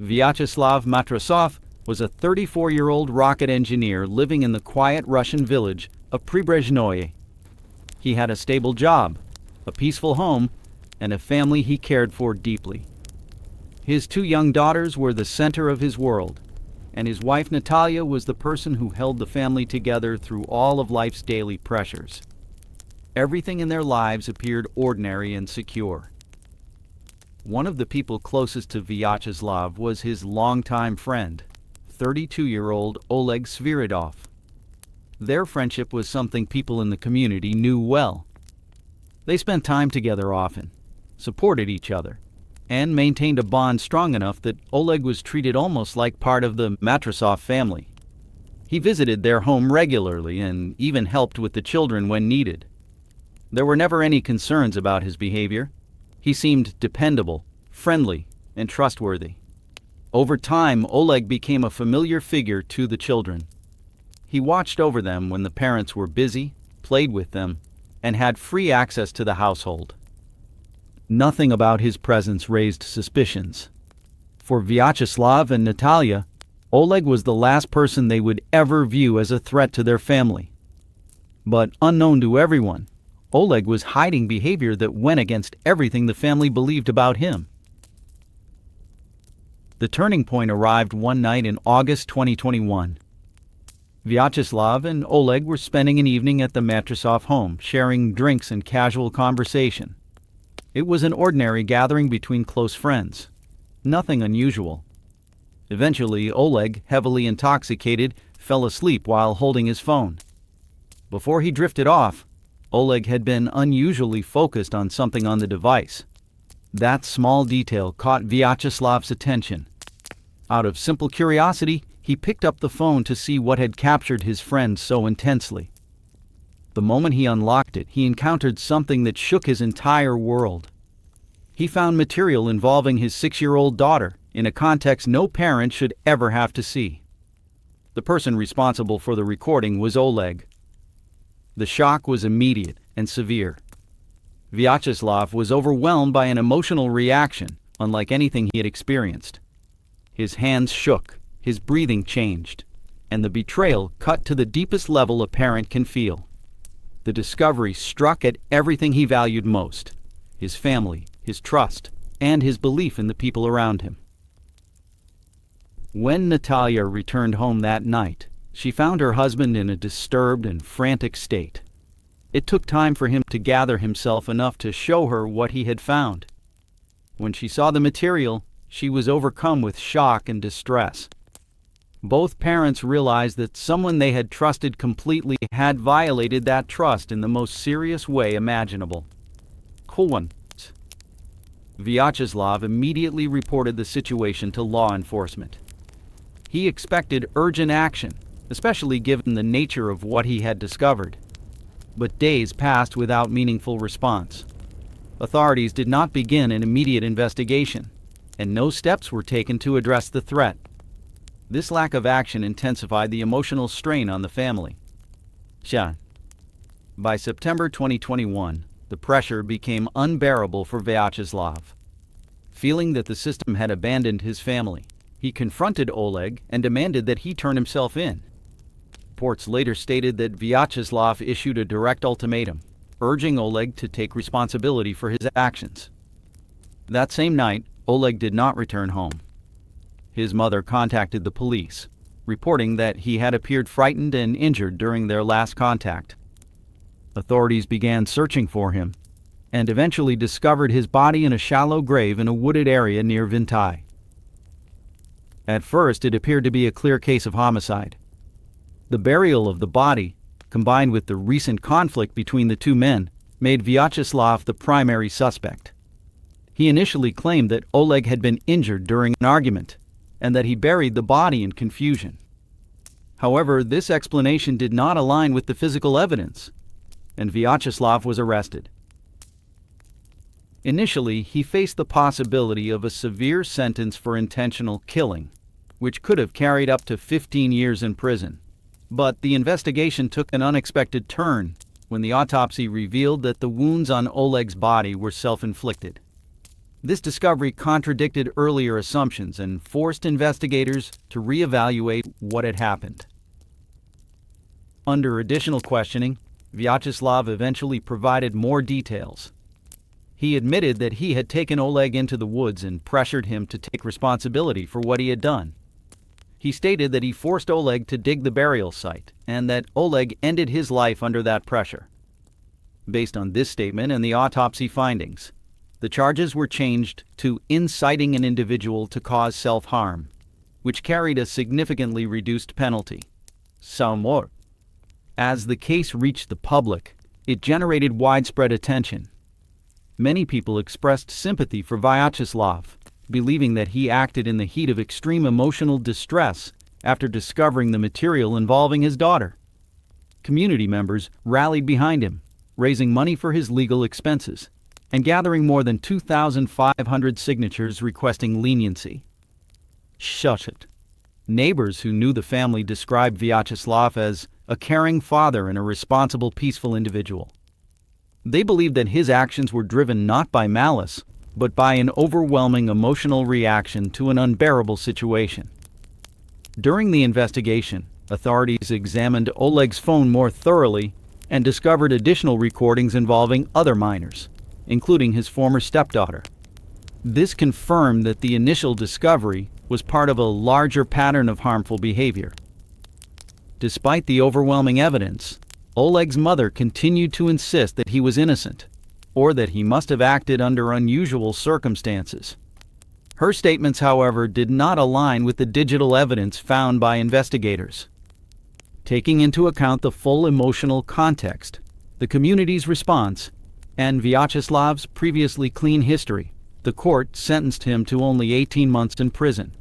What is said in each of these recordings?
Vyacheslav Matrosov was a 34-year-old rocket engineer living in the quiet Russian village of Pribrezhnoye. He had a stable job, a peaceful home, and a family he cared for deeply. His two young daughters were the center of his world, and his wife Natalia was the person who held the family together through all of life's daily pressures. Everything in their lives appeared ordinary and secure. One of the people closest to Vyacheslav was his longtime friend, 32-year-old Oleg Sviridov. Their friendship was something people in the community knew well. They spent time together often, supported each other, and maintained a bond strong enough that Oleg was treated almost like part of the Matrosov family. He visited their home regularly and even helped with the children when needed. There were never any concerns about his behavior. He seemed dependable, friendly, and trustworthy. Over time, Oleg became a familiar figure to the children. He watched over them when the parents were busy, played with them, and had free access to the household. Nothing about his presence raised suspicions. For Vyacheslav and Natalia, Oleg was the last person they would ever view as a threat to their family. But unknown to everyone, Oleg was hiding behavior that went against everything the family believed about him. The turning point arrived one night in August 2021. Vyacheslav and Oleg were spending an evening at the Matrosov home, sharing drinks and casual conversation. It was an ordinary gathering between close friends. Nothing unusual. Eventually, Oleg, heavily intoxicated, fell asleep while holding his phone. Before he drifted off, Oleg had been unusually focused on something on the device. That small detail caught Vyacheslav's attention. Out of simple curiosity, he picked up the phone to see what had captured his friend so intensely. The moment he unlocked it, he encountered something that shook his entire world. He found material involving his 6-year-old daughter in a context no parent should ever have to see. The person responsible for the recording was Oleg. The shock was immediate and severe. Vyacheslav was overwhelmed by an emotional reaction unlike anything he had experienced. His hands shook, his breathing changed, and the betrayal cut to the deepest level a parent can feel. The discovery struck at everything he valued most: his family, his trust, and his belief in the people around him. When Natalia returned home that night, she found her husband in a disturbed and frantic state. It took time for him to gather himself enough to show her what he had found. When she saw the material, she was overcome with shock and distress. Both parents realized that someone they had trusted completely had violated that trust in the most serious way imaginable. Vyacheslav immediately reported the situation to law enforcement. He expected urgent action, especially given the nature of what he had discovered. But days passed without meaningful response. Authorities did not begin an immediate investigation, and no steps were taken to address the threat. This lack of action intensified the emotional strain on the family. By September 2021, the pressure became unbearable for Vyacheslav. Feeling that the system had abandoned his family, he confronted Oleg and demanded that he turn himself in. Reports later stated that Vyacheslav issued a direct ultimatum, urging Oleg to take responsibility for his actions. That same night, Oleg did not return home. His mother contacted the police, reporting that he had appeared frightened and injured during their last contact. Authorities began searching for him and eventually discovered his body in a shallow grave in a wooded area near Vintai. At first, it appeared to be a clear case of homicide. The burial of the body, combined with the recent conflict between the two men, made Vyacheslav the primary suspect. He initially claimed that Oleg had been injured during an argument, and that he buried the body in confusion. However, this explanation did not align with the physical evidence, and Vyacheslav was arrested. Initially, he faced the possibility of a severe sentence for intentional killing, which could have carried up to 15 years in prison. But the investigation took an unexpected turn when the autopsy revealed that the wounds on Oleg's body were self-inflicted. This discovery contradicted earlier assumptions and forced investigators to reevaluate what had happened. Under additional questioning, Vyacheslav eventually provided more details. He admitted that he had taken Oleg into the woods and pressured him to take responsibility for what he had done. He stated that he forced Oleg to dig the burial site and that Oleg ended his life under that pressure. Based on this statement and the autopsy findings, the charges were changed to inciting an individual to cause self-harm, which carried a significantly reduced penalty. Mort. As the case reached the public, it generated widespread attention. Many people expressed sympathy for Vyacheslav, believing that he acted in the heat of extreme emotional distress after discovering the material involving his daughter. Community members rallied behind him, raising money for his legal expenses, and gathering more than 2,500 signatures requesting leniency. Neighbors who knew the family described Vyacheslav as a caring father and a responsible, peaceful individual. They believed that his actions were driven not by malice, but by an overwhelming emotional reaction to an unbearable situation. During the investigation, authorities examined Oleg's phone more thoroughly and discovered additional recordings involving other minors, including his former stepdaughter. This confirmed that the initial discovery was part of a larger pattern of harmful behavior. Despite the overwhelming evidence, Oleg's mother continued to insist that he was innocent, or that he must have acted under unusual circumstances. Her statements, however, did not align with the digital evidence found by investigators. Taking into account the full emotional context, the community's response, and Vyacheslav's previously clean history, the court sentenced him to only 18 months in prison,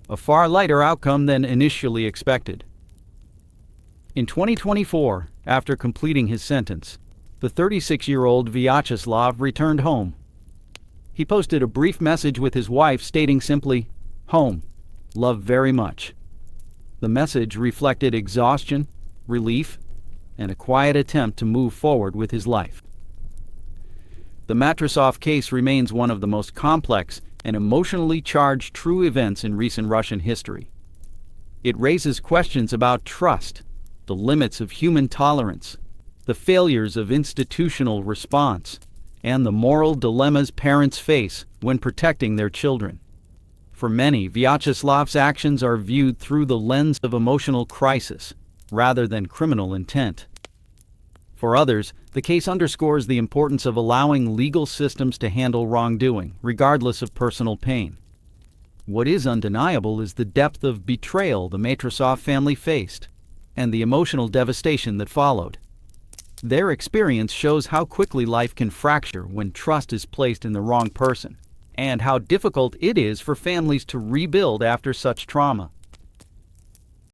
a far lighter outcome than initially expected. In 2024, after completing his sentence, the 36-year-old Vyacheslav returned home. He posted a brief message with his wife stating simply, "Home, love very much." The message reflected exhaustion, relief, and a quiet attempt to move forward with his life. The Matrosov case remains one of the most complex and emotionally charged true events in recent Russian history. It raises questions about trust, the limits of human tolerance, the failures of institutional response, and the moral dilemmas parents face when protecting their children. For many, Vyacheslav's actions are viewed through the lens of emotional crisis rather than criminal intent. For others, the case underscores the importance of allowing legal systems to handle wrongdoing, regardless of personal pain. What is undeniable is the depth of betrayal the Matrosov family faced, and the emotional devastation that followed. Their experience shows how quickly life can fracture when trust is placed in the wrong person, and how difficult it is for families to rebuild after such trauma.